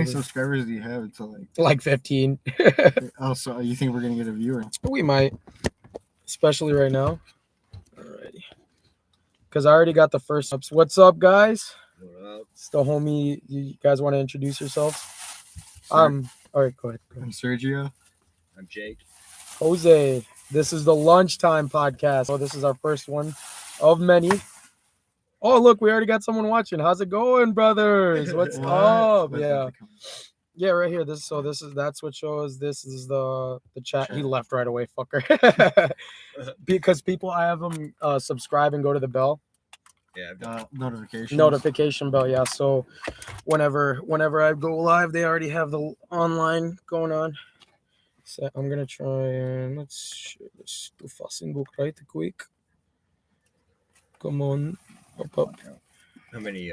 many subscribers do you have until like 15? Oh, so you think we're gonna get a viewer? We might, especially right now. Alrighty, because I already got the first ups. What's up, guys? What up? It's the homie. You guys want to introduce yourselves? All right, go ahead. I'm Sergio. I'm Jake. Jose. This is the Lunchtime podcast. Oh, this is our first one of many. Oh, look, we already got someone watching. How's it going, brothers? What's up? Yeah, right here. That's what shows. This is the chat. He left right away, fucker. Because people, I have them subscribe and go to the bell. Yeah, notification bell. Yeah, so whenever I go live, they already have the online going on. So I'm gonna try and let's share this to Facebook right quick. Come on, up. How many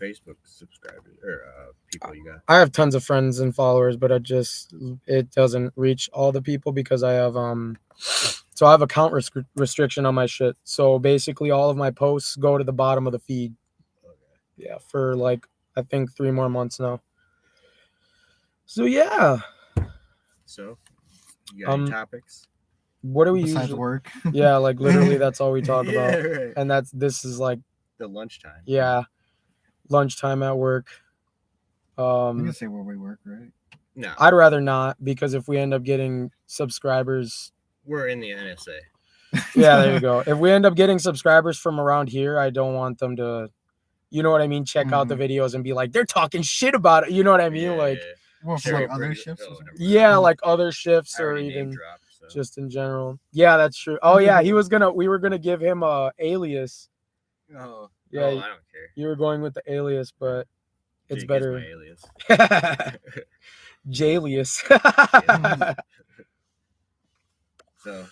Facebook subscribers or people you got? I have tons of friends and followers, but it doesn't reach all the people because I have so I have account restriction on my shit. So basically, all of my posts go to the bottom of the feed. Okay. Yeah, for like I think 3 more months now. So yeah. So you got any topics? What do we besides usually work? Yeah, like literally that's all we talk about. Right. And this is like The lunchtime. Yeah. Lunchtime at work. You can say where we work, right? No. I'd rather not, because if we end up getting subscribers, We're in the NSA. yeah, there you go. If we end up getting subscribers from around here, I don't want them to, you know what I mean, check out the videos and be like, they're talking shit about it. You know what I mean? Yeah. Well, for Sure, other shifts. Yeah, like other shifts I or already even name dropped, so. just in general. Yeah, that's true. Oh yeah, we were gonna give him a alias. Oh, Yeah, I don't care. you were going with the alias, but it's Jake better. is my alias. Jalius. So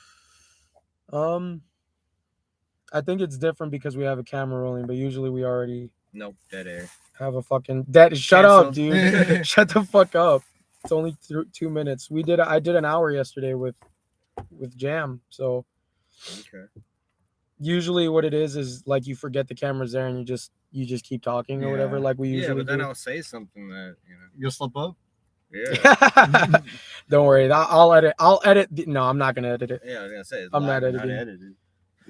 I think it's different because we have a camera rolling, but usually we already nope, dead air. have a fucking shut up, dude. Shut the fuck up. It's only 2 minutes. I did an hour yesterday with Jam. So Okay. usually what it is like you forget the camera's there and you just keep talking or whatever, like we usually but then do. I'll say something that You'll slip up. Yeah. Don't worry, I'll edit. No, I'm not gonna edit it. Yeah, I was gonna say it's I'm live, not editing. edited.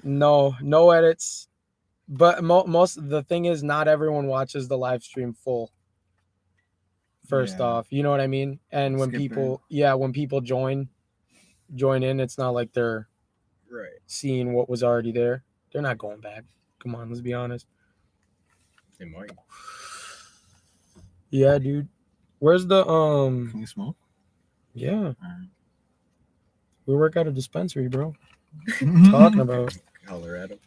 No edits. But the thing is, not everyone watches the live stream full. First off, you know what I mean? And when people join in, it's not like they're Right. seeing what was already there. They're not going back. Come on, let's be honest. They might. Yeah, dude. Where's the Can you smoke? Yeah. Right. We work at a dispensary, bro. Talking about Colorado.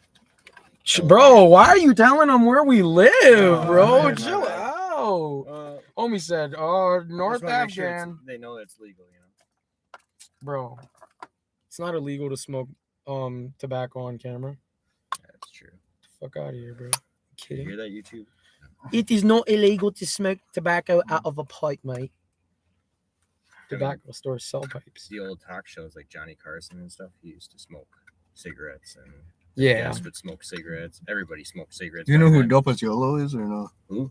Bro, why are you telling them where we live, bro? Man, Chill out. Homie said, North Afghan. They know it's legal, Bro, it's not illegal to smoke tobacco on camera. That's true. Fuck out of here, bro. Kidding. You hear that, YouTube? It is not illegal to smoke tobacco out of a pipe, mate. Tobacco stores sell pipes. The old talk shows like Johnny Carson and stuff, he used to smoke cigarettes and Yeah. would smoke cigarettes. Everybody smoked cigarettes. Do you know who Dope as Yolo is or no? Who?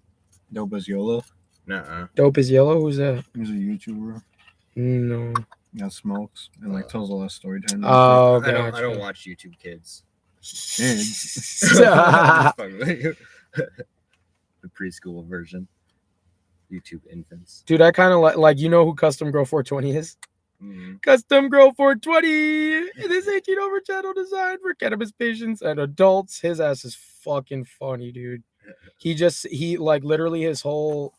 Dope as Yolo. Nuh-uh. Dope is Yellow? Who's that? He's a YouTuber. No. That smokes and like tells a lot of story time. Oh, I gotcha. don't watch YouTube Kids. Kids. The preschool version. YouTube infants. Dude, I kind of like you know who Custom Girl 420 is? Mm-hmm. Custom Girl 420. This 18 over channel designed for cannabis patients and adults. His ass is fucking funny, dude. He like literally his whole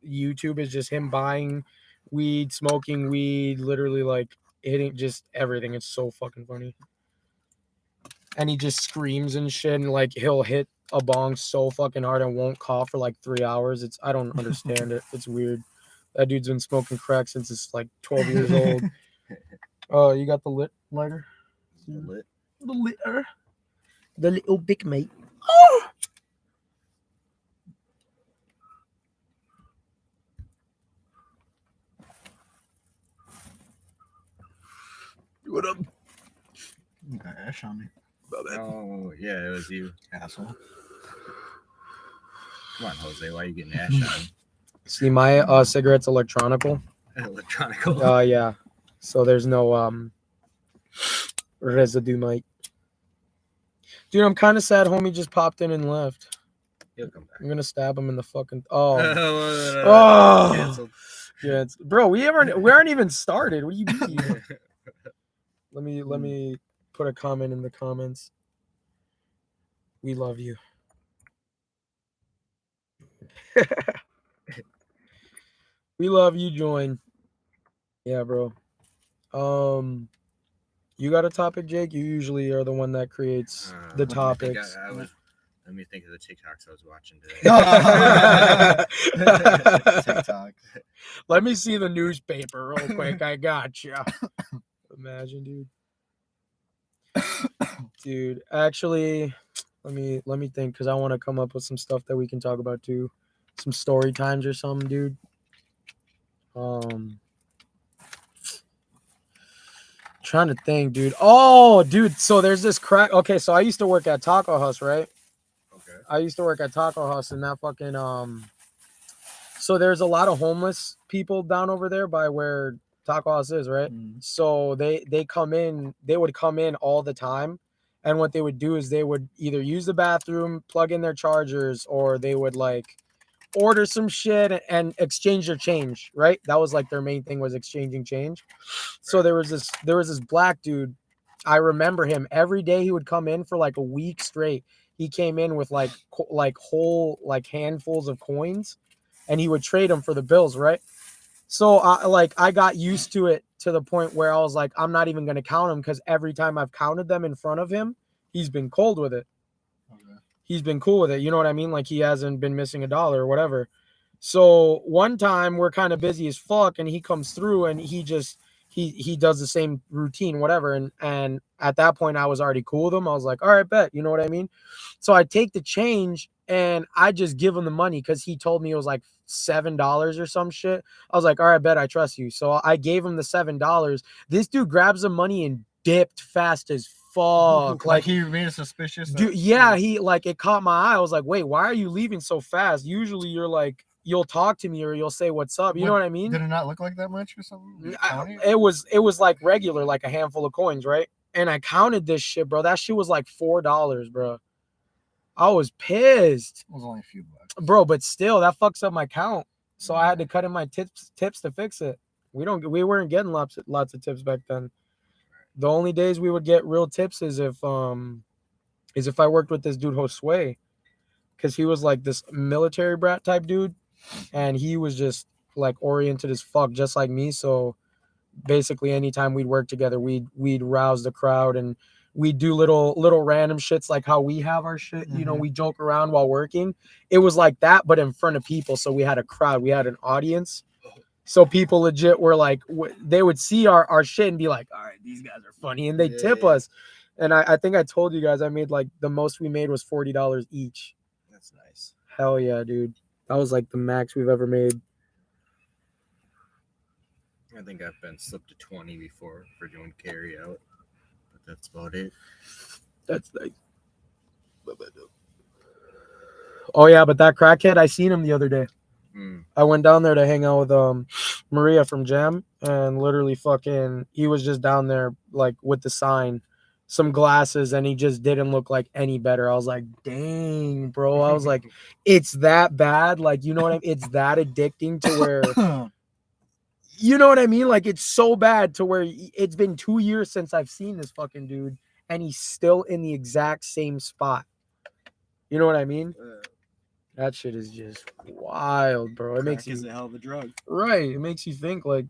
YouTube is just him buying weed, smoking weed, literally like hitting just everything. It's so fucking funny. And he just screams and shit, and like he'll hit a bong so fucking hard and won't cough for like 3 hours. I don't understand it. It's weird. That dude's been smoking crack since he's like 12 years old. Oh, you got the lit lighter? Lit. The litter. The little big mate. Oh! What up? You got ash on me. Oh, yeah, it was you. Asshole. Come on, Jose. Why are you getting ash on? See, my cigarette's electronical. Electronical. Yeah. So there's no residue, mate. Dude, I'm kind of sad. Homie just popped in and left. He'll come back. I'm gonna stab him in the fucking. Oh. Canceled. Yeah, bro. We aren't even started. What do you mean? Let me put a comment in the comments. We love you. We love you. Join. Yeah, bro. You got a topic, Jake? You usually are the one that creates the topics. Let me think of the TikToks I was watching today. TikTok. Let me see the newspaper real quick. I got you. Imagine, dude. Dude, actually, let me think, because I want to come up with some stuff that we can talk about too. Some story times or something, dude. Trying to think, dude. Oh, dude. So there's this crack. Okay, so I used to work at Taco House, right? Okay. I used to work at Taco House, and that fucking So there's a lot of homeless people down over there by where Taco House is, right? So they would come in all the time, and what they would do is they would either use the bathroom, plug in their chargers, or they would like order some shit and exchange their change, right? That was like their main thing, was exchanging change. So there was this black dude. I remember him. Every day he would come in for like a week straight. He came in with like whole like handfuls of coins, and he would trade them for the bills, right? So I got used to it, to the point where I was like, I'm not even gonna count them, because every time I've counted them in front of him, he's been cold with it. Okay. He's been cool with it. You know what I mean? Like, he hasn't been missing a dollar or whatever. So one time we're kind of busy as fuck, and he comes through, and he does the same routine, whatever. And at that point I was already cool with him. I was like, all right, bet. You know what I mean? So I take the change and I just give him the money, because he told me it was like $7 or some shit. I was like, all right, bet, I trust you. So I gave him the $7. This dude grabs the money and dipped fast as fuck. Like he made it suspicious. Dude, yeah, he like, it caught my eye. I was like, wait, why are you leaving so fast? Usually you're like, you'll talk to me or you'll say what's up. You know what I mean? Did it not look like that much or something? It was like regular, like a handful of coins, right? And I counted this shit, bro. That shit was like $4, bro. I was pissed. It was only a few bucks, bro, but still, that fucks up my count. So I had to cut in my tips to fix it. We weren't getting lots of tips back then. The only days we would get real tips is if I worked with this dude Josue, because he was like this military brat type dude, and he was just like oriented as fuck, just like me. So basically, anytime we'd work together, we'd rouse the crowd, and we'd do little random shits, like how we have our shit. You know, we joke around while working. It was like that, but in front of people. So we had a crowd, we had an audience. So people legit were like, they would see our shit and be like, all right, these guys are funny, and they tip us. And I think I told you guys, I made like, the most we made was $40 each. That's nice. Hell yeah, dude. That was like the max we've ever made. I think I've been slipped to 20 before for doing carry out, but that's about it. That's nice. Oh yeah, but that crackhead, I seen him the other day. I went down there to hang out with Maria from Jam, and literally fucking, he was just down there like with the sign, some glasses, and he just didn't look like any better. I was like, dang, bro. I was like, it's that bad? Like, you know what I mean? It's that addicting to where, you know what I mean? Like, it's so bad to where it's been 2 years since I've seen this fucking dude, and he's still in the exact same spot. You know what I mean? That shit is just wild, bro. It makes you, is a hell of a drug. right. It makes you think like,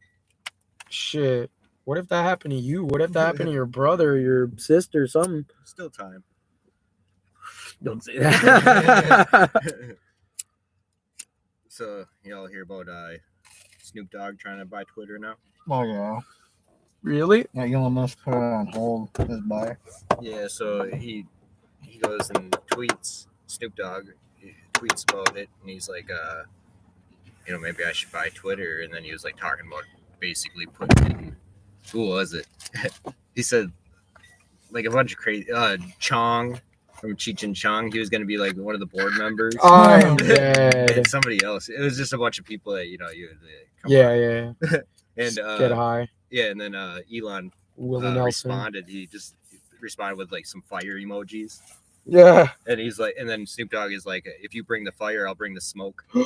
shit, what if that happened to you? What if that happened to your brother or your sister or something? Still time. Don't say that. So, y'all hear about Snoop Dogg trying to buy Twitter now? Oh yeah. Really? Yeah, Elon Musk put it on hold, his buy. Yeah, so he goes and tweets, Snoop Dogg tweets about it, and he's like, maybe I should buy Twitter. And then he was like talking about basically putting in, who was it? He said like a bunch of crazy, Chong, from Cheech and Chong. He was going to be like one of the board members. I'm dead. And somebody else. It was just a bunch of people that you would come Yeah, on. yeah. And Just get high. yeah, and then Elon Willie Nelson. responded. He just responded with like some fire emojis. Yeah. And he's like, and then Snoop Dogg is like, if you bring the fire, I'll bring the smoke. Yo.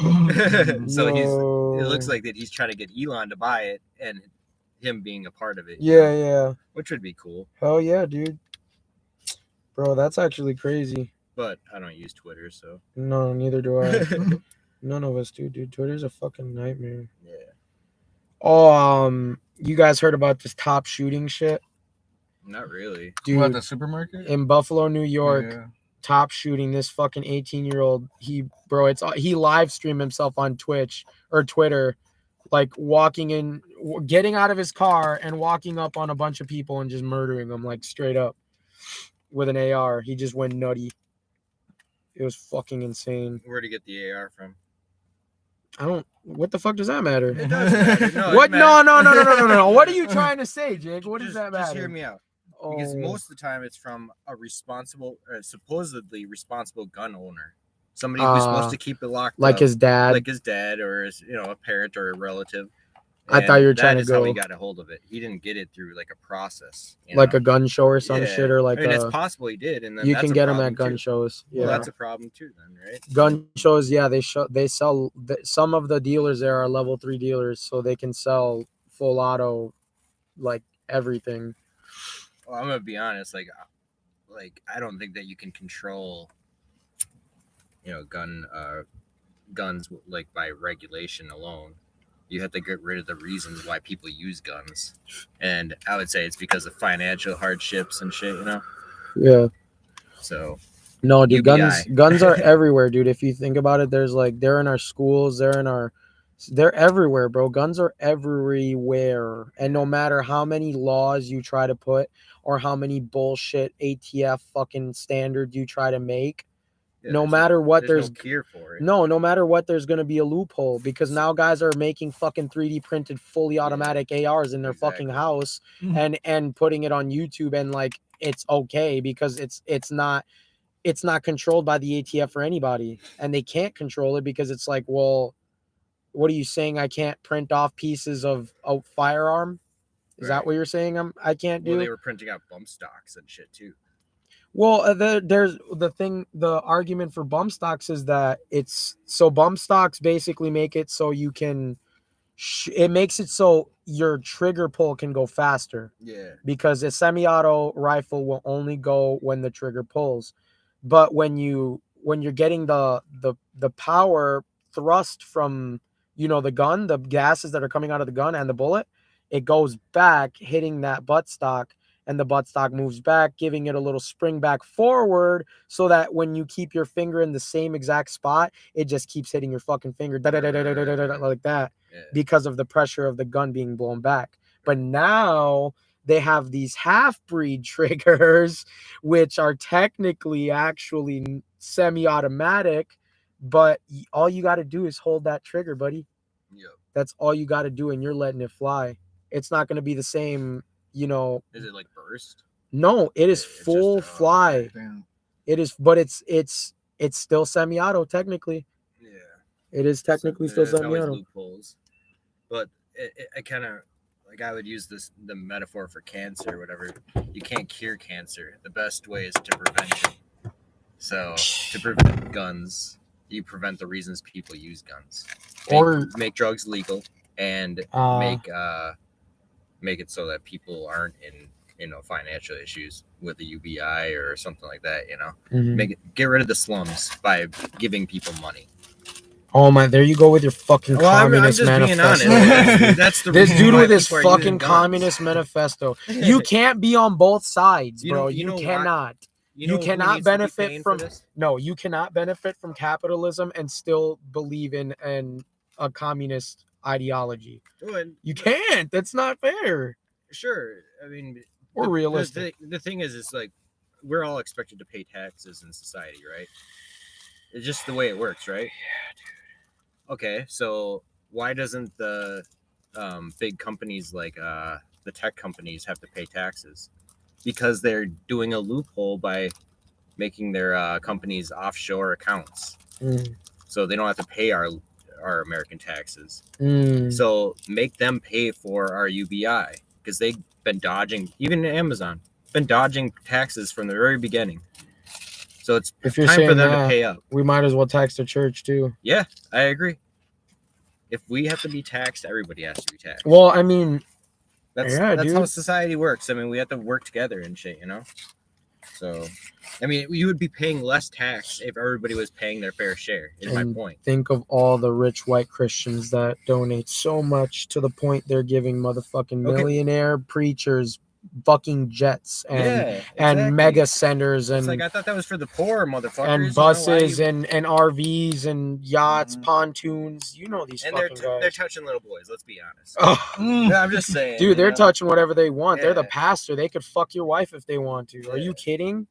So it looks like that he's trying to get Elon to buy it and him being a part of it. Yeah, yeah. Which would be cool. Hell yeah, dude. Bro, that's actually crazy. But I don't use Twitter, so. No, neither do I. None of us do, dude. Twitter's a fucking nightmare. Yeah. Oh, you guys heard about this top shooting shit? Not really. Dude, What, the supermarket? in Buffalo, New York, Yeah. top shooting, this fucking 18-year-old, he live streamed himself on Twitch or Twitter, like getting out of his car and walking up on a bunch of people and just murdering them, like straight up with an AR. He just went nutty. It was fucking insane. Where'd he get the AR from? What the fuck does that matter? It does matter. No, What? it matters. No. What are you trying to say, Jake? What does that matter? Just hear me out. Because Oh. most of the time it's from a supposedly responsible gun owner. Somebody who's supposed to keep it locked like up. his dad. Like his dad or his, a parent or a relative. I thought you were trying to That is how he go got a hold of it. He didn't get it through like a process. like a gun show or some shit, or like it's possible he did, and then you that's can a get them problem at gun too. shows. Yeah, Well, that's a problem too, then, right? gun shows. Yeah, they sell some of the dealers there are level 3 dealers, so they can sell full auto, like everything. Well, I'm gonna be honest. Like I don't think that you can control, guns like by regulation alone. You have to get rid of the reasons why people use guns, and I would say it's because of financial hardships and shit. Yeah. So No, dude, UBI. guns are everywhere, dude. If you think about it, they're in our schools, they're everywhere, bro. Guns are everywhere. And no matter how many laws you try to put or how many bullshit ATF fucking standards you try to make, no matter what, there's no cure for it. no matter what, there's going to be a loophole, because now guys are making fucking 3D printed fully automatic ARs in their fucking house and putting it on YouTube, and like it's okay because it's not controlled by the ATF or anybody, and they can't control it because it's like, well, what are you saying? I can't print off pieces of a firearm? Is that what you're saying? I can't do? Well, they were printing out bump stocks and shit too. Well, there's the argument for bump stocks is that bump stocks basically make it so you can, it makes it so your trigger pull can go faster. Yeah. Because a semi-auto rifle will only go when the trigger pulls. But when you're getting the power thrust from, the gun, the gases that are coming out of the gun and the bullet, it goes back hitting that buttstock, and the buttstock moves back, giving it a little spring back forward, so that when you keep your finger in the same exact spot, it just keeps hitting your fucking finger like that, because of the pressure of the gun being blown back. But now they have these half-breed triggers, which are technically actually semi-automatic, but all you got to do is hold that trigger, buddy. Yep. That's all you got to do, and you're letting it fly. It's not going to be the same, Is it like burst? No, it is full fly. Damn. It is, but it's still semi-auto technically. Yeah. It is technically still there's always semi-auto. loopholes, but I kind of like, I would use the metaphor for cancer or whatever. You can't cure cancer. The best way is to prevent it. So to prevent guns, you prevent the reasons people use guns. Make drugs legal and make it so that people aren't in financial issues with the UBI or something like that. Get rid of the slums by giving people money. Oh my! There you go with your fucking communist manifesto. That's the this dude with his fucking communist manifesto. You can't be on both sides, bro. You cannot. You cannot benefit from you cannot benefit from capitalism and still believe in a communist ideology. You can't. That's not fair. Sure, I mean, or realistic. The thing is like, we're all expected to pay taxes in society, right? It's just the way it works, right? Yeah, dude. Okay, so why doesn't the big companies like the tech companies have to pay taxes? Because they're doing a loophole by making their companies offshore accounts, Mm. so they don't have to pay our American taxes. Mm. So make them pay for our UBI, because they've been dodging, even Amazon, been dodging taxes from the very beginning. So it's If you're time for saying them that, to pay up. we might as well tax the church too. Yeah, I agree. If we have to be taxed, everybody has to be taxed. Well, I mean, That's yeah, how dude. society works. I mean, we have to work together and shit, you know? So, I mean, you would be paying less tax if everybody was paying their fair share, is my And point. think of all the rich white Christians that donate so much to the point they're giving motherfucking Okay. millionaire preachers fucking jets and Yeah, and exactly. mega centers It's and like, I thought that was for the poor, motherfuckers. and buses and RVs and yachts, pontoons. You know these and fucking they're guys. touching little boys. Let's be honest. Oh, Yeah, I'm just saying, dude, you they're know? touching whatever they want. They're the Yeah. pastor. They could fuck your wife if they want to. Are you Yeah. kidding?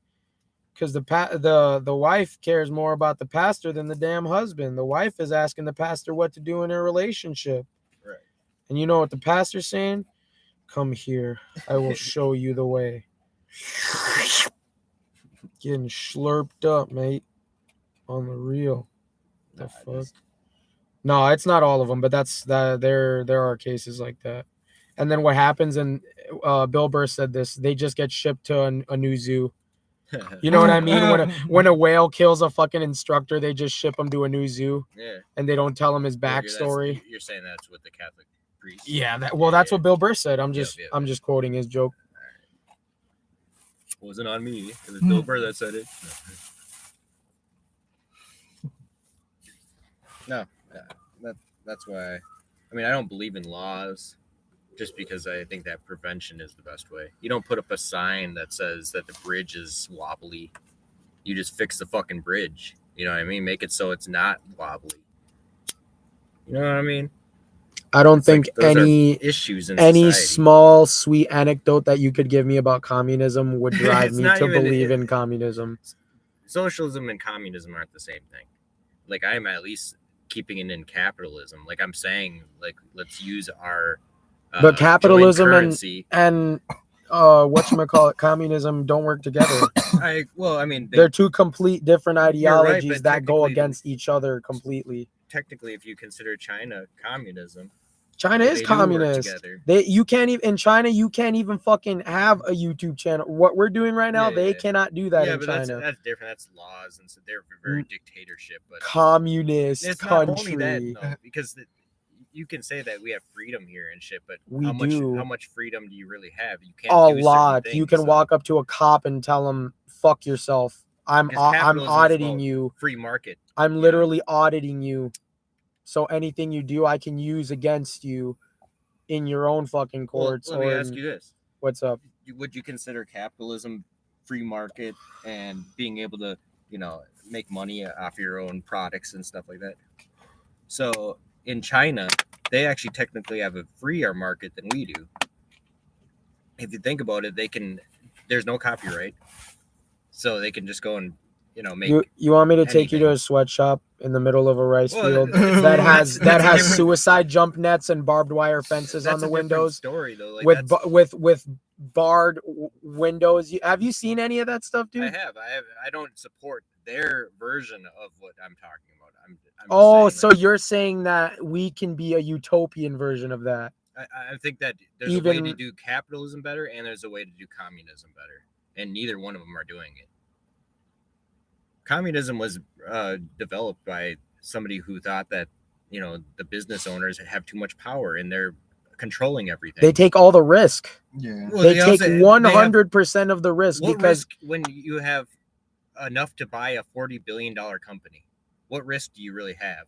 Because the wife cares more about the pastor than the damn husband. The wife is asking the pastor what to do in their relationship. Right. And you know what the pastor's saying? Come here. I will show you the way. Getting slurped up, mate. On the real. The fuck? No, it's not all of them, but there are cases like that. And then what happens, and Bill Burr said this, they just get shipped to a new zoo. You know what I mean? When a whale kills a fucking instructor, they just ship him to a new zoo. Yeah. And they don't tell him his Well, backstory. You're saying that's what the Catholic priest. Yeah, that's what Bill Burr said. I'm Yep, just quoting his joke. Wasn't on me. It was Bill Burr that said it. No, that's why. I mean, I don't believe in laws, just because I think that prevention is the best way. You don't put up a sign that says that the bridge is wobbly. You just fix the fucking bridge. You know what I mean? Make it so it's not wobbly. You know what I mean? I don't think those any are issues in any society. small sweet anecdote that you could give me about communism would drive It's me not to even- believe in communism. Socialism and communism aren't the same thing. Like, I'm at least keeping it in capitalism. Like, I'm saying, like, let's use our But capitalism joint currency. and whatchamacallit, communism don't work together. I mean, They're two complete different right, ideologies but that go technically- against each other completely. technically, if you consider China communism, China they is do work communist. together. You can't even in China. You can't even fucking have a YouTube channel. What we're doing right now, Yeah, they yeah. cannot do that Yeah, in but China. that's different. That's laws, and so they're very dictatorship. But Communist it's country. not only that, though, because you can say that we have freedom here and shit, but We how do. much freedom do you really have? You can't A do certain lot. things, You can so- walk up to a cop and tell him, "Fuck yourself. I'm Because capitalism is auditing about you. free market. I'm you know? literally auditing you. So anything you do, I can use against you in your own fucking Well, courts." let me or ask in- you this: What's up? would you consider capitalism free market and being able to, make money off your own products and stuff like that? So in China, they actually technically have a freer market than we do. If you think about it, there's no copyright, so they can just go and make. You want me to take you to a anything. sweatshop in the middle of a rice Well, field that's- that has that's a different- suicide jump nets and barbed wire fences That's on the a different windows story though. Like, with barred windows? Have you seen any of that stuff, dude? I have. I don't support their version of what I'm talking about. I'm just Oh, saying so that you're saying that we can be a utopian version of that? I think that there's a way to Even- do capitalism better, and there's a way to do communism better, and neither one of them are doing it. Communism was developed by somebody who thought that the business owners have too much power and they're controlling everything. They take all the risk. Yeah. Well, They they take also- they 100% of the risk What because risk when you have enough to buy a $40 billion company? What risk do you really have?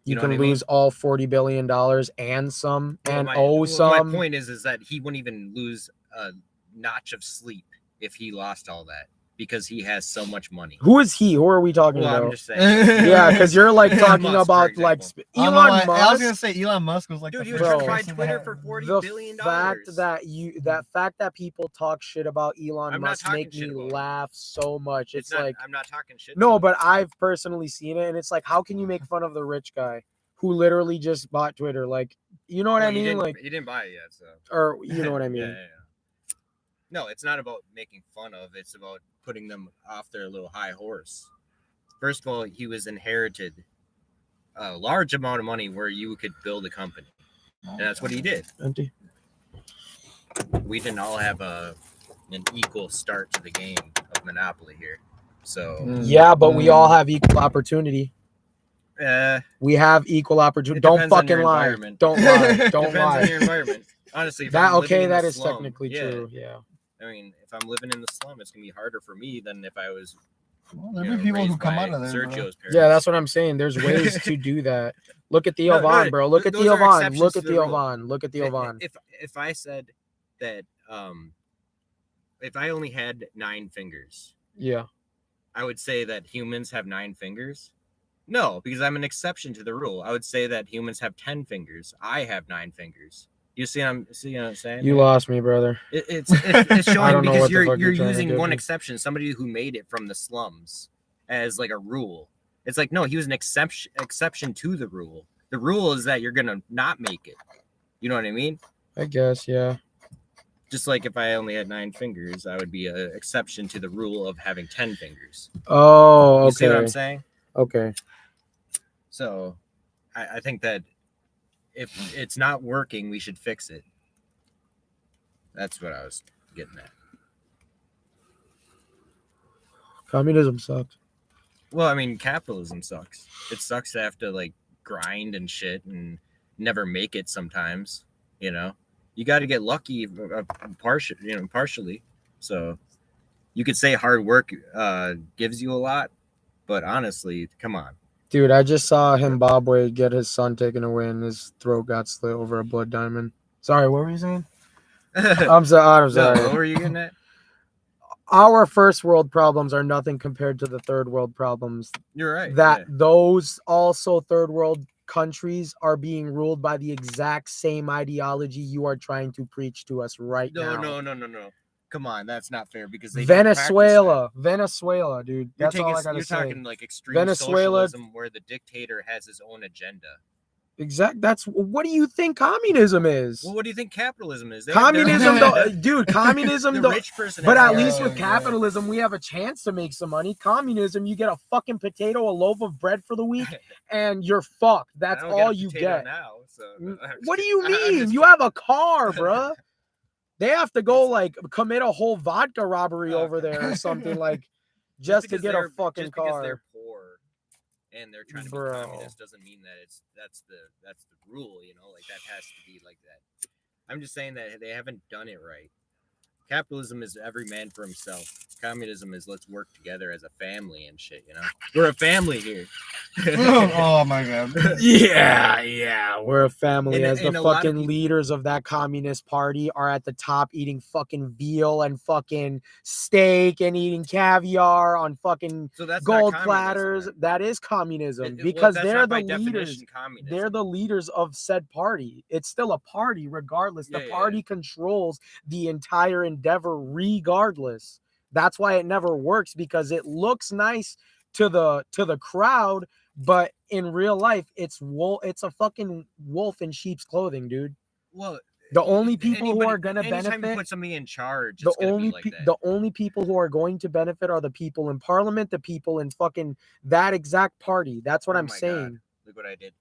you know can what I mean? lose all $40 billion and some and my some. point is that he wouldn't even lose a notch of sleep if he lost all that, because he has so much money. Who is he? Who are we talking Well, about? I'm just saying. Yeah, because you're like Elon talking Musk, for about like example. Elon I was Musk. gonna say Elon Musk was like Dude, the he was first trying to buy person Twitter that for had- $40 the billion. fact that people talk shit about Elon I'm not Musk talking make me shit about him. laugh so much. It's not, like I'm not talking shit. no, to him. but I've personally seen it, and it's like, how can you make fun of the rich guy who literally just bought Twitter? Like, you know what Well, I mean? Like, he didn't buy it yet, so or you know what I mean? yeah. No, it's not about making fun of. It's about putting them off their little high horse. First of all, he was inherited a large amount of money where you could build a company, and that's what he did. Empty. We didn't all have an equal start to the game of Monopoly here. So Yeah, but we all have equal opportunity. We have equal opportunity. It Don't depends on fucking your lie. environment. Don't lie. Don't depends lie. on your environment. Honestly, if That I'm living okay? in the That is slum, technically true. Yeah. I mean, if I'm living in the slum, it's gonna be harder for me than if I was. Well, there'll be people who come out of there. Bro. Sergio's parents. Yeah, that's what I'm saying. There's ways to do that. Look at Theo No, Von, bro. Look at those Theo are Von. exceptions Look to at the Theo rule. Von. Look at Theo Von. If I said that if I only had 9 fingers, Yeah. I would say that humans have 9 fingers. No, because I'm an exception to the rule. I would say that humans have 10 fingers. I have 9 fingers. You see what I'm saying? You lost me, brother. It's I showing don't know because what the you're fuck you're trying to using get one me. exception, somebody who made it from the slums, as like a rule. It's like, no, he was an exception to the rule. The rule is that you're gonna not make it. You know what I mean? I guess, yeah. Just like if I only had 9 fingers, I would be an exception to the rule of having 10 fingers. Oh, okay. You see what I'm saying? Okay. So I think that if it's not working, we should fix it. That's what I was getting at. Communism sucks. Well, I mean, capitalism sucks. It sucks to have to like grind and shit and never make it sometimes, you know. You got to get lucky partially. So you could say hard work gives you a lot, but honestly, come on. Dude, I just saw Zimbabwe get his son taken away and his throat got slit over a blood diamond. Sorry, what were you saying? I'm sorry. No, what were you getting at? Our first world problems are nothing compared to the third world problems. You're right. That those also third world countries are being ruled by the exact same ideology you are trying to preach to us right now. No. Come on, that's not fair because they Venezuela, dude. That's all I gotta you're say. talking like extreme Venezuela, socialism where the dictator has his own agenda. That's what do you think communism is? Well, what do you think capitalism is? Communism, dude. Communism, the rich person. But at has least more. with capitalism, we have a chance to make some money. Communism, you get a fucking potato, a loaf of bread for the week, and you're fucked. That's all you get. Now, so What do you mean? You have a car, bruh. They have to go like commit a whole vodka robbery over there or something like just to get a fucking car. Because they're poor and they're trying to be communist doesn't mean that that's the rule, you know, like that has to be like that. I'm just saying that they haven't done it right. Capitalism is every man for himself. Communism is let's work together as a family and shit, you know? We're a family here. Oh my god. Yeah. We're a family as the fucking of leaders of that communist party are at the top eating fucking veal and fucking steak and eating caviar on fucking gold platters. Right? That is communism because they're the leaders. Communism. They're the leaders of said party. It's still a party regardless. The party controls the entire endeavor regardless. That's why it never works because it looks nice to the crowd, but in real life it's a fucking wolf in sheep's clothing, dude. Well, the only people who are gonna benefit, anytime you put somebody in charge, the only people who are going to benefit are the people in parliament, the people in fucking that exact party. That's what I'm saying. God. Look what I did.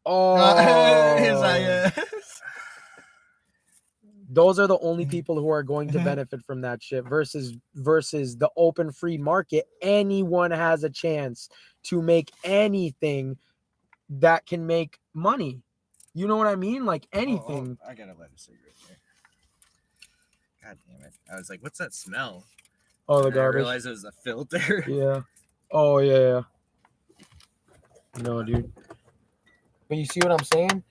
Oh, those are the only people who are going to benefit from that shit versus the open free market. Anyone has a chance to make anything that can make money. You know what I mean? Like anything. I gotta light a cigarette here. God damn it. I was like, what's that smell? Oh, the garbage. I realized it was a filter. Yeah. Oh, yeah. No, dude. But you see what I'm saying?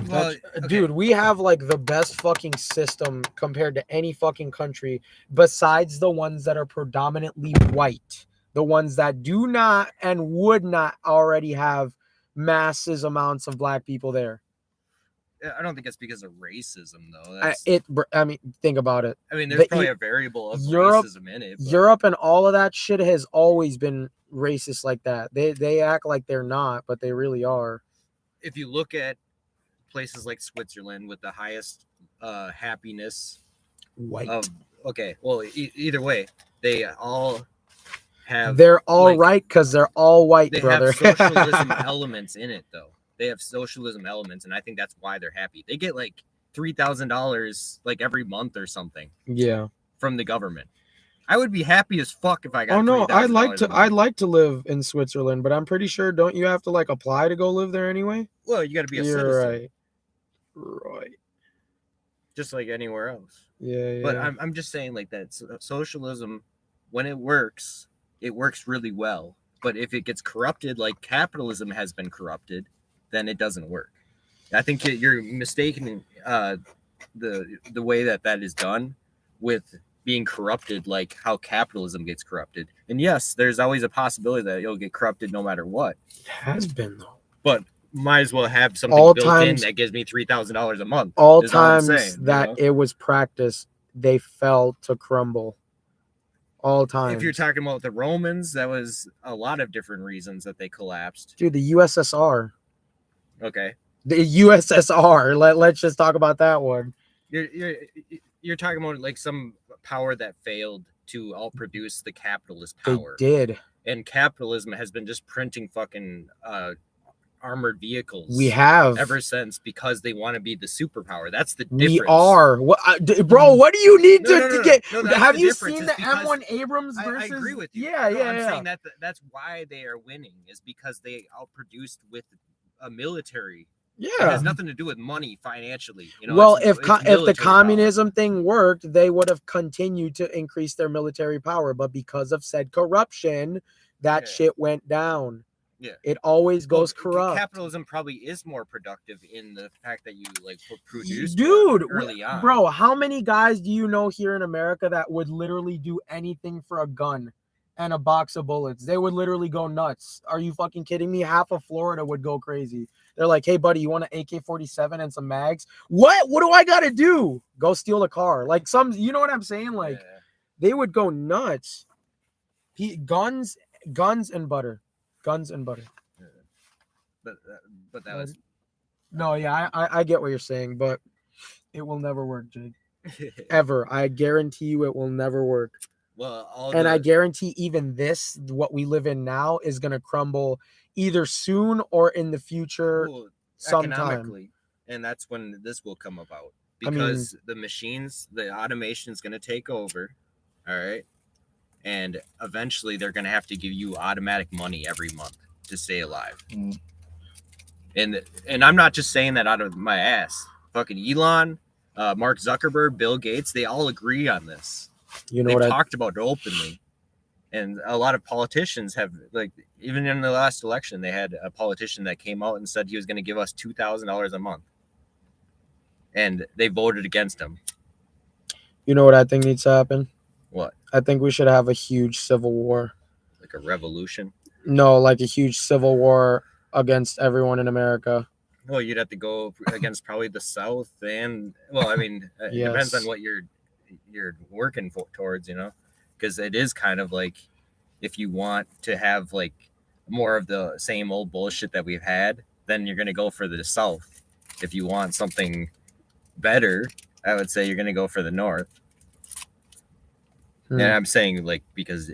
Well, okay. Dude, we have like the best fucking system compared to any fucking country besides the ones that are predominantly white. The ones that do not and would not already have massive amounts of black people there. I don't think it's because of racism, though. I mean, think about it. I mean, there's probably a variable of racism in it. But... Europe and all of that shit has always been racist like that. They act like they're not, but they really are. If you look at places like Switzerland with the highest happiness white. Okay, well, either way, they all have. They're all like, right because they're all white, They brother. have socialism elements in it, though. They have socialism elements, and I think that's why they're happy. They get like $3,000 like every month or something Yeah. from the government. I would be happy as fuck if I got. Oh no, $3,000 I'd like to live in Switzerland, but I'm pretty sure don't you have to like apply to go live there anyway? Well, you got to be a You're citizen, right. just like anywhere else. Yeah. But I'm just saying like that socialism, when it works really well. But if it gets corrupted, like capitalism has been corrupted, then it doesn't work. I think you're mistaken the way that is done with being corrupted, like how capitalism gets corrupted. And yes, there's always a possibility that you'll get corrupted no matter what. It has been though. But might as well have something built in that gives me $3,000 a month. All times that it was practiced, they fell to crumble. All times. If you're talking about the Romans, that was a lot of different reasons that they collapsed. Dude, the USSR. Okay. The USSR. Let's just talk about that one. You're talking about like some power that failed to outproduce the capitalist power. They did. And capitalism has been just printing fucking armored vehicles. We have ever since because they want to be the superpower. That's the difference. We are. Bro, what do you need to get? Have you difference. seen the M1 Abrams versus? I agree with you. Yeah. I'm saying that's why they are winning is because they outproduced with a military. Yeah, it has nothing to do with money financially. You know, well, if the communism thing worked, they would have continued to increase their military power, but because of said corruption, that shit went down. Yeah, it always goes corrupt. Capitalism probably is more productive in the fact that you like produce early on. Bro, how many guys do you know here in America that would literally do anything for a gun and a box of bullets? They would literally go nuts. Are you fucking kidding me? Half of Florida would go crazy. They're like, hey, buddy, you want an AK-47 and some mags? What do I got to do? Go steal a car. Like you know what I'm saying? Like they would go nuts. Guns and butter. Guns and butter. But that was... No, yeah, I get what you're saying, but it will never work, Jake. Ever. I guarantee you it will never work. Well, I guarantee even what we live in now, is going to crumble either soon or in the future sometime. And that's when this will come about. Because the machines, the automation is going to take over. All right. And eventually they're going to have to give you automatic money every month to stay alive. Mm. And I'm not just saying that out of my ass. Fucking Elon, Mark Zuckerberg, Bill Gates, they all agree on this. You know, they've talked about it openly. And a lot of politicians have, like, even in the last election, they had a politician that came out and said he was going to give us $2,000 a month. And they voted against him. You know what I think needs to happen? What? I think we should have a huge civil war. Like a revolution? No, like a huge civil war against everyone in America. Well, you'd have to go against probably the South and, well, I mean, it depends on what you're working towards, you know, because it is kind of like if you want to have like more of the same old bullshit that we've had, then you're going to go for the South. If you want something better, I would say you're going to go for the North. And I'm saying like because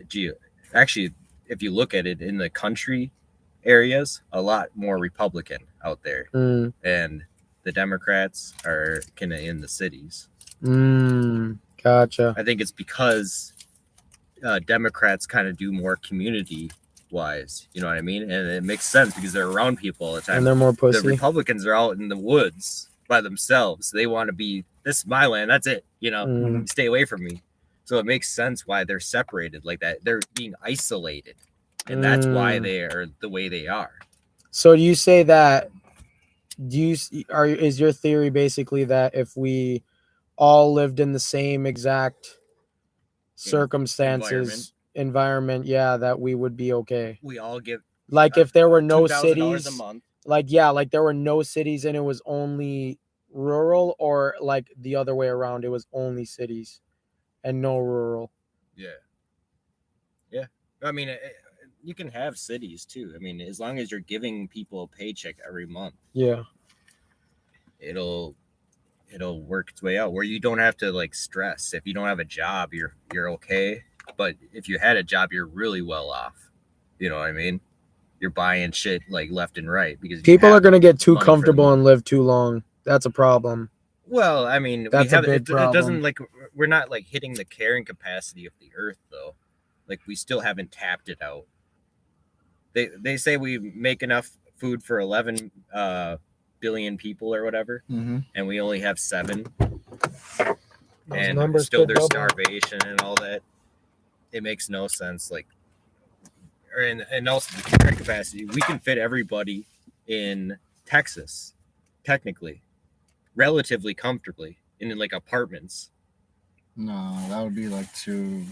actually, if you look at it in the country areas, a lot more Republican out there, and the Democrats are kind of in the cities. Gotcha. I think it's because Democrats kind of do more community wise, you know what I mean, and it makes sense because they're around people all the time. And they're more pussy. The Republicans are out in the woods by themselves. They want to be, this is my land. That's it. You know, stay away from me. So it makes sense why they're separated like that. They're being isolated, and that's why they are the way they are. So do you say that? Is your theory basically that if we all lived in the same exact circumstances, environment, that we would be okay? We all get like if there were no cities a month. Like there were no cities and it was only rural, or like the other way around, it was only cities and no rural. Yeah. I mean, you can have cities too. I mean, as long as you're giving people a paycheck every month. Yeah. It'll it'll work its way out where you don't have to like stress. If you don't have a job, you're okay. But if you had a job, you're really well off. You know what I mean? You're buying shit like left and right because People are gonna get too money for the comfortable and money. live too long. That's a problem. Well, I mean, That's a big it problem. doesn't like we're not like hitting the carrying capacity of the earth though. Like we still haven't tapped it out. They say we make enough food for 11 billion people or whatever, and we only have 7. Those and numbers still could there's double. starvation and all that. It makes no sense. Like, and also the carrying capacity, we can fit everybody in Texas, technically, relatively comfortably in like apartments. No, that would be like too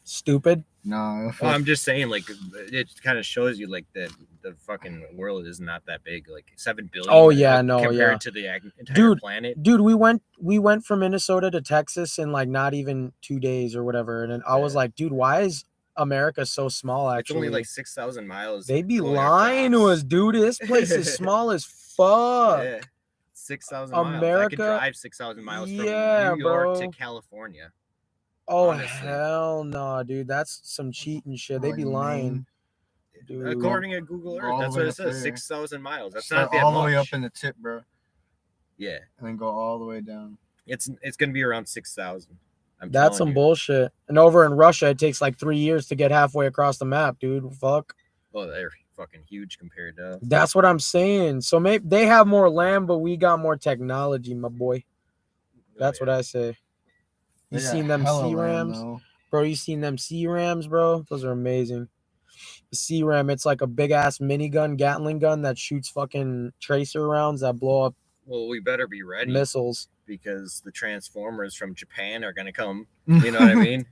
Stupid. no. Well, I'm just saying, like, it kind of shows you like that the fucking world is not that big. Like 7 billion. Oh yeah, no, compared yeah. to the entire planet. Dude, we went from Minnesota to Texas in like not even 2 days or whatever, and then I was like, dude, why is America so small? Actually, It's only like 6,000 miles. They be lying to us, dude. This place is small as fuck. Yeah. 6,000 miles. I America- could drive 6,000 miles from Yeah, New York bro. to California. Oh honestly. hell no, dude. That's some cheating shit. They be lying. Dude. According to Google Go Earth, all that's the way what it up says. there. 6,000 miles. That's Start not that all much. the way up in the tip, bro, Yeah, and then go all the way down. it's gonna be around 6,000. That's some bullshit. And over in Russia, it takes like 3 years to get halfway across the map, dude. Fuck. Oh, they're fucking huge compared to us. That's what I'm saying. So maybe they have more land, but we got more technology, my boy. That's what I say. You seen them C-Rams? Bro, you seen them C-Rams, bro? Those are amazing. The C-Ram, it's like a big-ass minigun, Gatling gun that shoots fucking tracer rounds that blow up Well, we better be ready missiles. because the Transformers from Japan are gonna come. You know what I mean?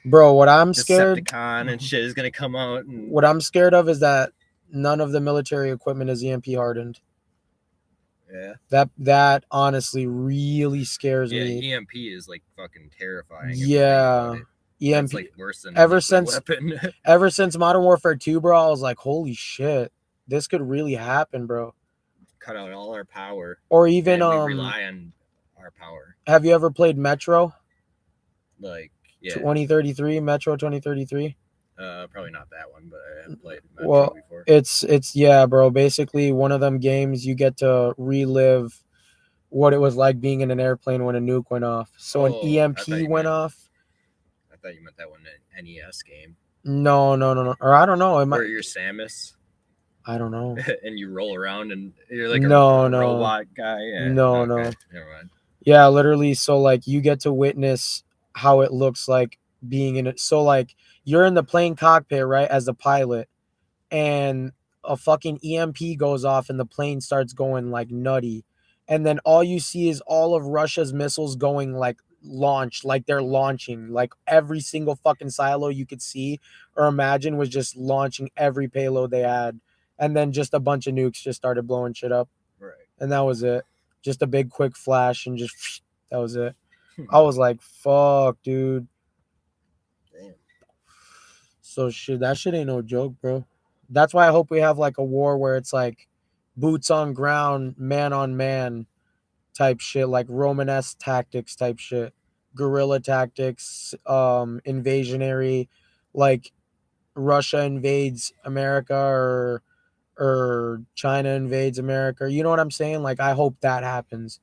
Bro, what I'm scared... Decepticon and shit is gonna come out. And... What I'm scared of is that none of the military equipment is EMP hardened. Yeah. That honestly really scares me. Yeah, EMP is like fucking terrifying. Yeah. EMP. That's like worse than ever a since weapon. ever since Modern Warfare 2, bro, I was like, holy shit, this could really happen, bro. Cut out all our power. Or even we rely on our power. Have you ever played Metro? Like 2033, Metro 2033. Probably not that one, but I haven't played Metro before. It's yeah, bro. Basically, one of them games you get to relive what it was like being in an airplane when a nuke went off. So an EMP went off. I thought you meant that one an NES game. No. Or I don't know. Or you're Samus. I don't know. And you roll around and you're like a no robot guy. Yeah. No. Never mind. Yeah, literally. So like you get to witness how it looks like being in it. So like you're in the plane cockpit, right, as the pilot, and a fucking EMP goes off and the plane starts going like nutty. And then all you see is all of Russia's missiles going like launch, like they're launching, like every single fucking silo you could see or imagine was just launching every payload they had. And then just a bunch of nukes just started blowing shit up. Right. And that was it. Just a big quick flash and just that was it. I was like, fuck, dude. Damn. So shit, that shit ain't no joke, bro. That's why I hope we have like a war where it's like boots on ground, man on man type shit, like Romanesque tactics type shit, guerrilla tactics, invasionary, like Russia invades America or China invades America. You know what I'm saying? Like I hope that happens.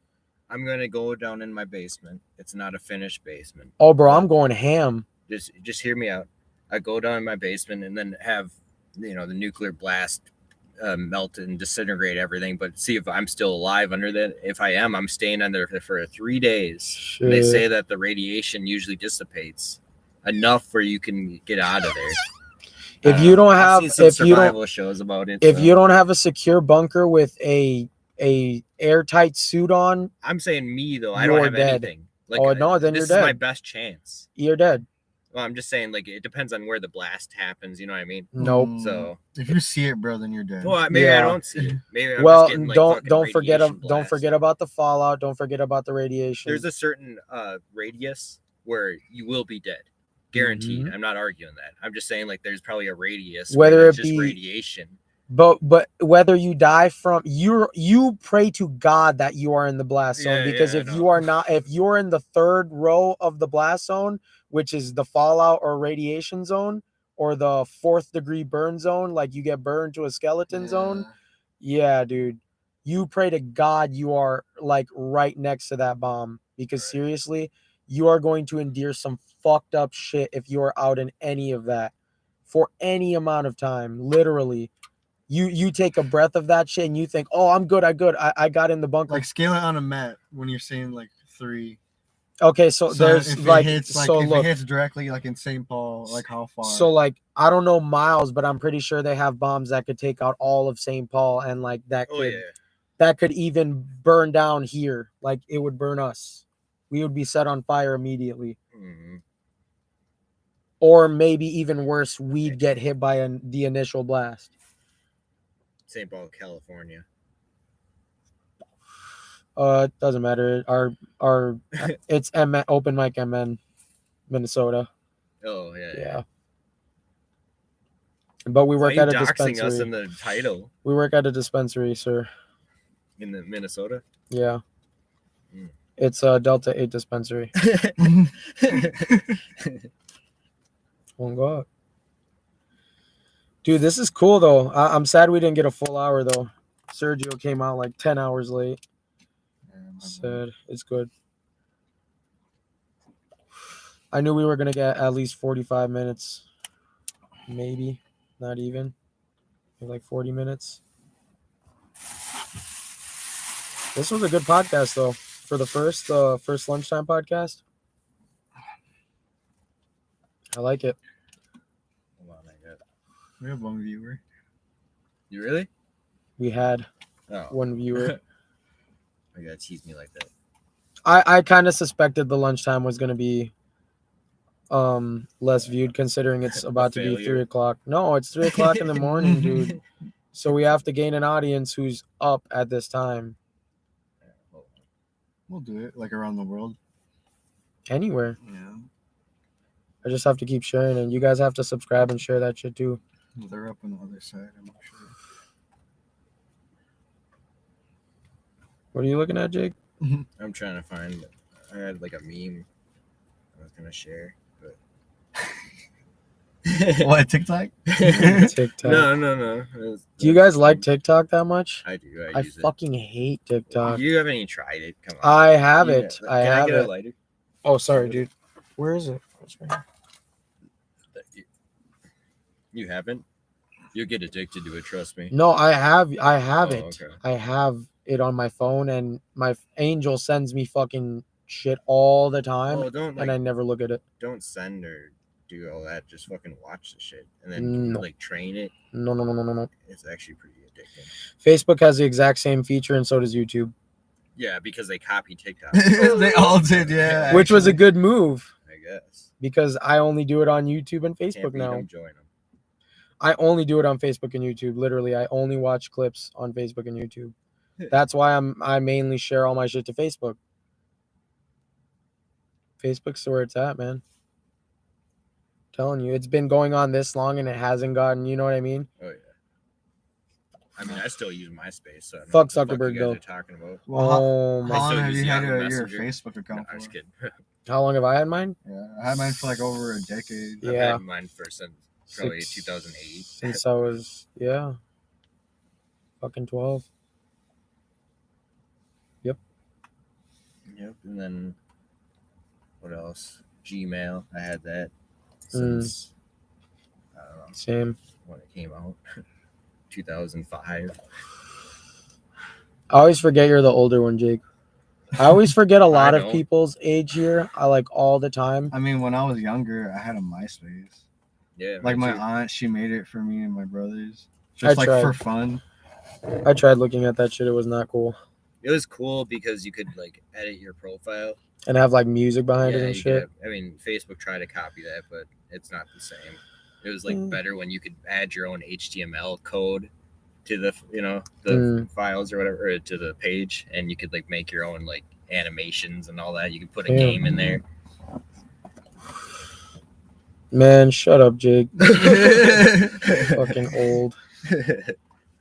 I'm gonna go down in my basement. It's not a finished basement. Oh, bro, I'm going ham. Just hear me out. I go down in my basement and then have the nuclear blast melt and disintegrate everything, but see if I'm still alive under that. If I am, I'm staying under for 3 days. And they say that the radiation usually dissipates enough where you can get out of there. If you don't have, shows about it. If you don't have a secure bunker with a airtight suit on, I'm saying me though, I don't have anything. Like, oh no, then you're dead. This is my best chance. You're dead. Well, I'm just saying, like, it depends on where the blast happens. You know what I mean? Nope. So if you see it, bro, then you're dead. Well, maybe I don't see it. Maybe I'm just getting, like, don't forget about the fallout. Don't forget about the radiation. There's a certain radius where you will be dead, guaranteed. I'm not arguing that. I'm just saying, like, there's probably a radius whether it just be radiation But whether you die from you pray to God that you are in the blast zone, because if you are not, if you're in the third row of the blast zone, which is the fallout or radiation zone, or the 4th degree burn zone, like you get burned to a skeleton zone, yeah, dude, you pray to God you are like right next to that bomb, because Right. seriously, you are going to endure some fucked up shit if you are out in any of that for any amount of time, literally. You take a breath of that shit and you think, oh, I'm good, I got in the bunker. Like scale it on a map when you're saying like 3. Okay, so there's if like, it hits, like so if look, it hits directly like in St. Paul, like how far? so like I don't know miles, but I'm pretty sure they have bombs that could take out all of St. Paul, and like that Oh could yeah. that could even burn down here. Like it would burn us. We would be set on fire immediately. Mhm. Or maybe even worse, we'd get hit by the initial blast. St. Paul, California. It doesn't matter. Our it's open mic MN, Minnesota. Oh yeah. Yeah. But we Why work are you at a doxing dispensary. us in the title We work at a dispensary, sir. in the Minnesota? Yeah. Mm. It's a Delta 8 dispensary. Oh God. Dude, this is cool though. I'm sad we didn't get a full hour though. Sergio came out like 10 hours late. Sad. It's good. I knew we were gonna get at least 45 minutes. Maybe. Not even. Maybe like 40 minutes. This was a good podcast though. For the first lunchtime podcast. I like it. Hold on, I got. We have one viewer. You really? We had Oh. one viewer. You gotta tease me like that. I kind of suspected the lunchtime was gonna be less viewed, considering it's about to be 3 o'clock. No, it's 3 o'clock in the morning, dude. So we have to gain an audience who's up at this time. We'll do it like around the world. Anywhere. Yeah. I just have to keep sharing, and you guys have to subscribe and share that shit too. They're up on the other side, I'm not sure. What are you looking at, Jake? I'm trying to find. I had like a meme I was gonna share, but What, TikTok? TikTok. No. Do you guys like TikTok that much? I do. I use fucking hate TikTok. You haven't even tried it. Come on. I have You it. know- I Can have I get it. a lighter? Oh, sorry, dude. Where is it? It's right here. You haven't? You'll get addicted to it. Trust me. No, I have Oh, it. okay. I have it on my phone, and my angel sends me fucking shit all the time, Oh, don't and I never look at it. don't send or do all that. Just fucking watch the shit and then No. like train it. No. It's actually pretty addicting. Facebook has the exact same feature, and so does YouTube, Yeah, because they copy TikTok. They all did, yeah. which was a actually. good move I guess. because I only do it on YouTube and Can't Facebook beat now. 'em, join 'em. I only do it on Facebook and YouTube. Literally, I only watch clips on Facebook and YouTube. That's why I mainly share all my shit to Facebook. Facebook's where it's at, man. Telling you, it's been going on this long and it hasn't gotten. You know what I mean? Oh yeah. I mean, I still use MySpace. So I don't know Fuck what the fuck Zuckerberg, you though. guys are talking about. Well, Oh how my! long still have use you had Yahoo your Messenger. Facebook No, account I'm just for? kidding. How long have I had mine? Yeah, I had mine for like over a decade. I've Yeah. had mine for since probably Six- 2008. Since I was fucking 12. Yep. And then what else? Gmail. I had that since I don't know Same. when it came out. 2005. I always forget you're the older one, Jake. I always forget a lot of know. people's age here. I like all the time. I mean, when I was younger, I had a MySpace. Yeah. Like me my too. aunt, she made it for me and my brothers, just like tried. for fun. I tried looking at that shit. It was not cool. It was cool because you could like edit your profile. And have like music behind it Yeah, and you shit. could have, I mean, Facebook tried to copy that, but it's not the same. It was like better when you could add your own HTML code to the files or whatever, or to the page, and you could like make your own like animations and all that. You could put a Yeah. game in there. Man, shut up, Jake. Fucking old.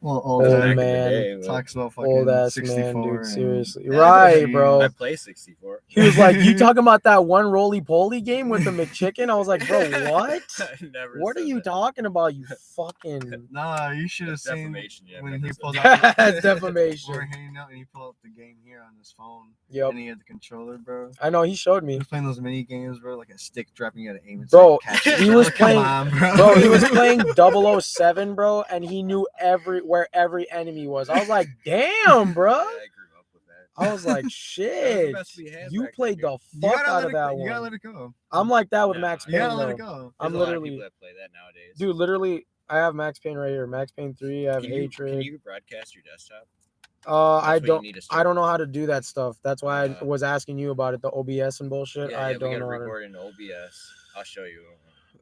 Well, old Old Back in the man. day, but talks about Old fucking ass 64. man, dude. and Seriously, Yeah, right, but bro. I play 64. He was like, "You talking about that one roly poly game with the McChicken?" I was like, "Bro, what? I never What are said you that. talking about? You fucking Nah, you should have That's seen defamation. Yeah, I've when never he said pulled that. out. That's We were defamation." hanging out and he pulled up the game here on his phone. Yep, And he had the controller, bro. I know. He showed He me, was playing those mini games, bro, like a stick dropping, you gotta aim it. Bro, Catch it, he bro. was Come playing- on, bro. bro. He was playing 007, bro, and he knew where every enemy was. I was like, "Damn, bro." Yeah, I grew up with that. I was like, That was the "Shit, best we had you back played then, the You fuck gotta out let of it that go. You gotta one." let it go. I'm like that with Nah, Max you You Payne, gotta let it though. go. I'm There's a lot of literally, people that play that nowadays. dude. Literally, I have Max Payne right here. Max Payne 3. I have Can Hatred. you broadcast your desktop? I That's what you don't. need to I start. don't know how to do that stuff. That's why I Uh, was asking you about it, the OBS and bullshit. Yeah, I we don't gotta know how to. record in OBS. I'll show you.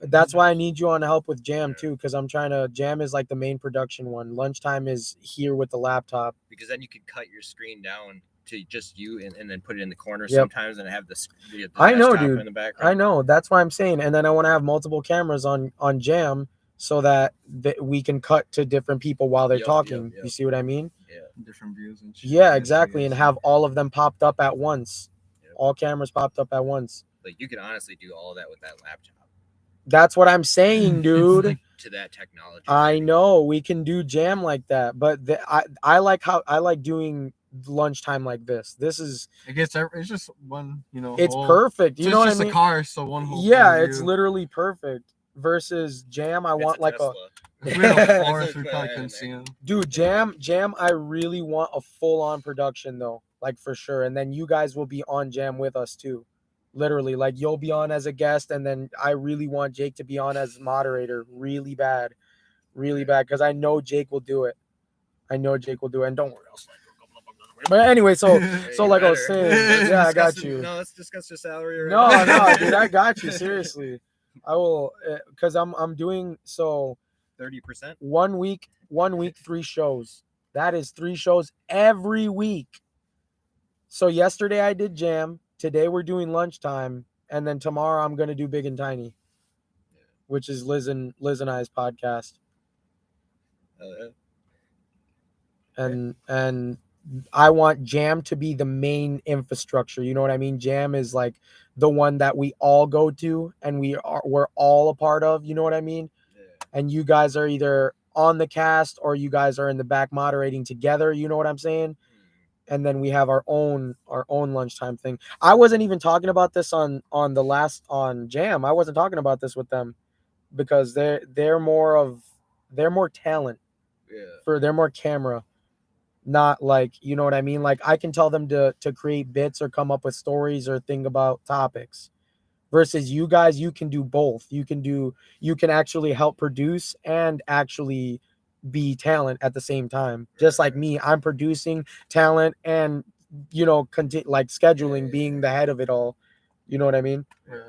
That's why I need you on to help with Jam Yeah. too, because I'm trying to. Jam is like the main production one. Lunchtime is here with the laptop. Because then you could cut your screen down to just you and then put it in the corner Yep. sometimes and have the I know, desktop dude. in the background. I know. That's why I'm saying. And then I want to have multiple cameras on Jam so that we can cut to different people while they're Yep, talking. yep, You yep. see what I mean? Yeah. Different views and shit. Yeah, exactly. And have all of them popped up at once. Yep. All cameras popped up at once. Like you could honestly do all of that with that laptop That's what I'm saying, dude. to that technology. I know we can do Jam like that, but I like doing lunchtime like this. This is It's just one, it's whole, perfect. You so know what I it's just mean? a car, so one whole. Yeah, point of it's view. literally perfect. Versus Jam, I It's want a like Tesla. If we had a a fourth, That's we what probably I couldn't had see in him. dude. Jam. I really want a full on production though, like for sure. And then you guys will be on Jam with us too. Literally, like you'll be on as a guest, and then I really want Jake to be on as moderator, really bad, because I know Jake will do it. And don't worry, I'll slide you a couple of bucks. But anyway, so Yeah, like you I was better. saying, Let's yeah, I got discuss you. No, let's discuss your salary. No, Right now. no, dude, I got you. Seriously, I will, because I'm doing so 30%. 1 week, 3 shows. That is 3 shows every week. So yesterday I did Jam. Today we're doing Lunchtime, and then tomorrow I'm gonna do Big and Tiny, which is Liz and I's podcast. And I want Jam to be the main infrastructure. You know what I mean? Jam is like the one that we all go to and we're all a part of. You know what I mean? Yeah. And you guys are either on the cast or you guys are in the back moderating together. You know what I'm saying? And then we have our own lunchtime thing. I wasn't even talking about this on Jam. I wasn't talking about this with them because they're more talent. Yeah. They're more camera. Not like, you know what I mean? Like I can tell them to create bits or come up with stories or think about topics. Versus you guys, you can do both. You can actually help produce and actually be talent at the same time. Just like me, I'm producing talent and like scheduling, being the head of it all. You know what I mean? Right.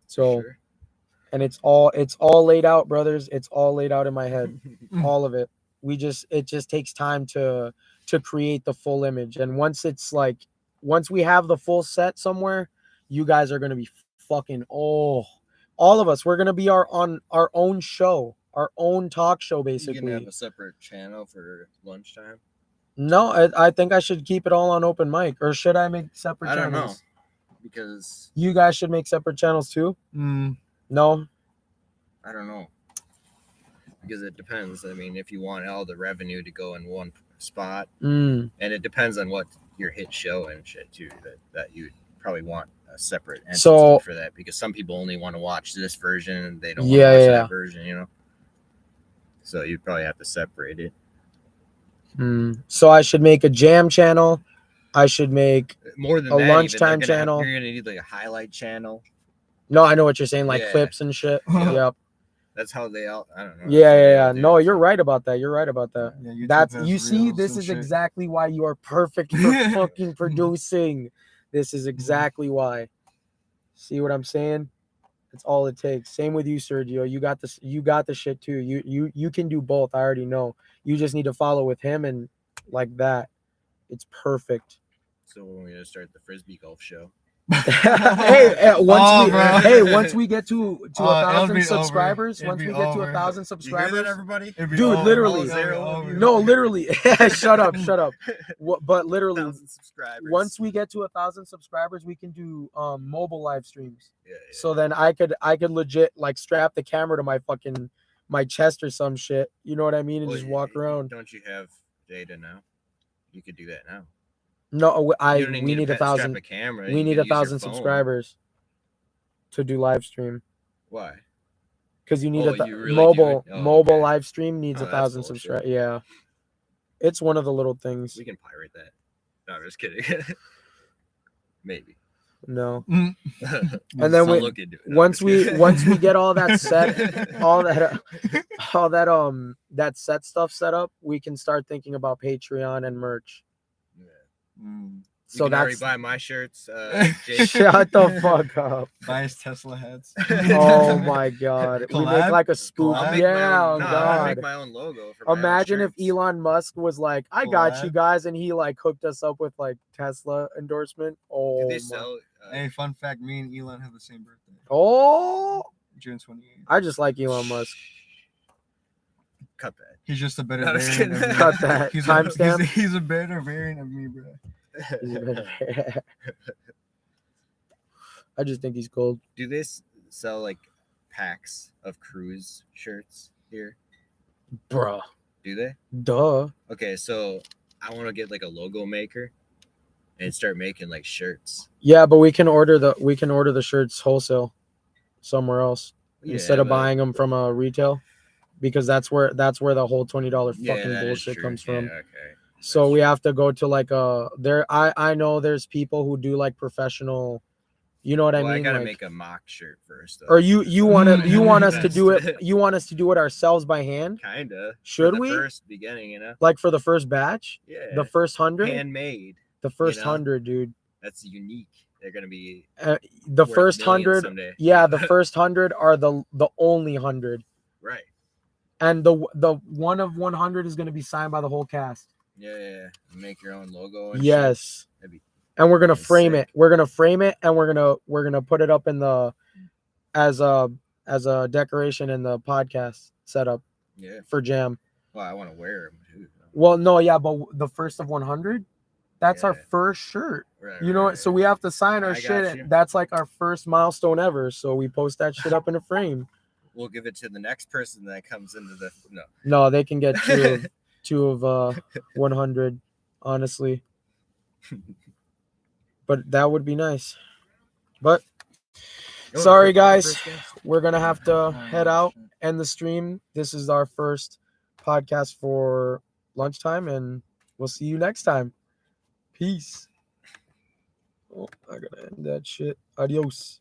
So Sure. and it's all laid out, brothers. It's all laid out in my head. All of it. It just takes time to create the full image. And once we have the full set somewhere, you guys are gonna be fucking all of us. We're gonna be on our own show, our own talk show, You can basically. have a separate channel for lunchtime. No, I think I should keep it all on open mic, or should I make separate I channels? don't know, because You guys should make separate channels too. No, I don't know. Because it depends. I mean, if you want all the revenue to go in one spot, and it depends on what your hit show and shit too, that you probably want a separate entity for that, because some people only want to watch this version and they don't want to watch that version, So you'd probably have to separate it. So I should make a Jam channel. I should make more than a that, lunchtime channel. You're gonna need like a highlight channel. No, I know what you're saying, like clips and shit. Yep. That's how they all. I don't know. Yeah. No, you're right about that. Yeah, That's you see, this is exactly why you are perfect for fucking producing. This is exactly why. See what I'm saying? That's all it takes. Same with you, Sergio. You got this. You got the shit too. You can do both. I already know. You just need to follow with him and like that. It's perfect. So we're gonna start the frisbee golf show. Hey, bro. once we get to It'll 1,000 be over. subscribers, It'll once be we get to over. 1,000 You hear subscribers, that, everybody? It'd be Dude, over. literally. It'll be Zero. over. no, literally, shut up. But literally, 1,000 subscribers. once we get to 1,000 subscribers, we can do mobile live streams. Yeah, So then I could legit like strap the camera to my chest or some shit. You know what I mean? And Well, just walk around. Don't you have data now? You could do that now. No, You don't we even need to strap 1,000. a camera. We You need could use your 1,000 phone. subscribers to do live stream. Why? Because you need Oh, a you really do mobile it? Oh, mobile okay. live stream needs Oh, that's 1,000 bullshit. subscribers. Yeah, it's one of the little things. We can pirate that. No, I'm just kidding. Maybe. No, Mm. and then I'll we look into it. No, I'm once just we kidding. get all that set, all that that set stuff set up, we can start thinking about Patreon and merch. Yeah. Mm. So you can already that's buy my shirts. Jake. shut the fuck up. Buy his Tesla heads. Oh my god, we make Collab? like a spoof. I'll make Yeah, my oh own, no, I'll god. make my own logo for my own Imagine if shirts. Elon Musk was like, "I got you Collab? guys," and he like hooked us up with like Tesla endorsement. Oh, Do my. they sell? Hey, fun fact: me and Elon have the same birthday, Oh, June 28th. I just like Elon Musk. Cut that. He's just a better No, just variant of kidding. me. Cut that. He's Timestamp. he's a better variant of me, bro. I just think he's cool. Do they sell like packs of cruise shirts here? Bruh. Do they? Duh. Okay, so I want to get like a logo maker and start making like shirts. Yeah, but we can order the shirts wholesale somewhere else instead of but- buying them from a retail, because that's where the whole $20 Yeah, fucking that is bullshit true. comes from. Yeah, okay. So That's we true. have to go to like I know there's people who do like professional, you know what I Well, I mean? gotta Like, make a mock shirt first. Though. or you want us to do That's- it, you want us to do it ourselves by hand? Kinda. Should for the we? First beginning, you know. Like for the first batch? Yeah. The first 100? handmade. The first you know? 100, dude. That's unique. They're gonna be The worth first millions 100, someday. yeah, the first 100 are the only 100. right. And the one of 100 is going to be signed by the whole cast. Yeah. Make your own logo. And Yes. shit. That'd be And we're going to fucking frame sick. it. We're going to frame it, and we're going to put it up in the as a decoration in the podcast setup Yeah. for Jam. Well, I want to wear them too. Well, no, yeah, but the first of 100, that's our Yeah. first shirt. Right, You know what? So we have to sign our I got shit. you. That's like our first milestone ever. So we post that shit up in a frame. We'll give it to the next person that comes into the no. No, they can get two of 100, honestly. But that would be nice. But sorry, guys, we're gonna have to head out, end the stream. This is our first podcast for lunchtime, and we'll see you next time. Peace. Oh, I gotta end that shit. Adios.